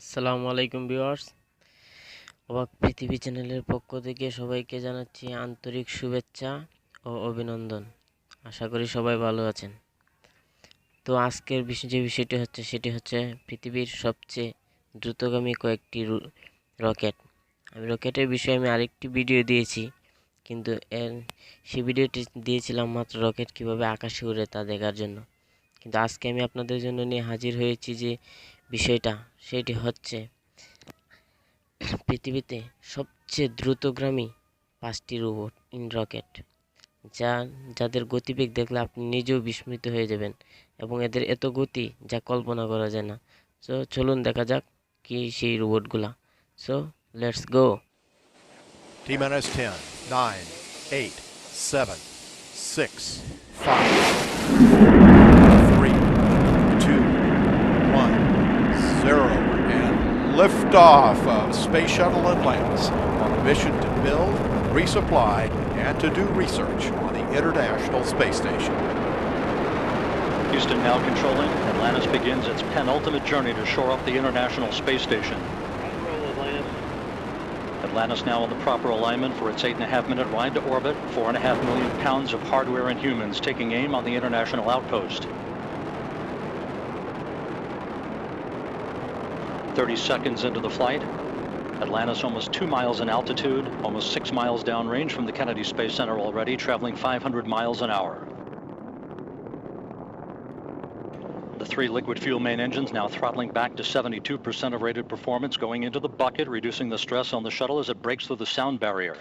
আসসালামু আলাইকুম ভিউয়ার্স। অবাক পৃথিবী চ্যানেলের পক্ষ থেকে সবাইকে জানাচ্ছি আন্তরিক শুভেচ্ছা ও অভিনন্দন। আশা করি সবাই ভালো আছেন। তো আজকের যে বিষয়টি হচ্ছে সেটি হচ্ছে পৃথিবীর সবচেয়ে দ্রুতগামী কয়েকটি রকেট। রকেটের বিষয়ে আমি আরেকটি ভিডিও দিয়েছি, কিন্তু সেই ভিডিওটি দিয়েছিলাম মাত্র রকেট কিভাবে আকাশে উড়ে তা দেখার জন্য। কিন্তু আজকে আমি আপনাদের জন্য নিয়ে হাজির হয়েছি যে বিষয়টা, সেটি হচ্ছে পৃথিবীতে সবচেয়ে দ্রুতগামী 5টি রোবট রকেট, যাদের গতিবেগ দেখলে আপনি নিজেও বিস্মিত হয়ে যাবেন এবং এদের এত গতি যা কল্পনা করা যায় না। সো চলুন দেখা যাক কি সেই রোবটগুলা। So let's go. T-minus 10, 9, 8, 7, 6, 5, 3, 2, 1, 0, and liftoff of Space Shuttle Atlantis on a mission to build, resupply, and to do research on the International Space Station. Houston now controlling. Atlantis begins its penultimate journey to shore up the International Space Station. Atlantis now in the proper alignment for its 8.5-minute ride to orbit. 4.5 million pounds of hardware and humans taking aim on the International Outpost. 30 seconds into the flight. Atlantis almost 2 miles in altitude, almost 6 miles downrange from the Kennedy Space Center already, traveling 500 miles an hour. The 3 liquid fuel main engines now throttling back to 72% of rated performance, going into the bucket, reducing the stress on the shuttle as it breaks through the sound barrier.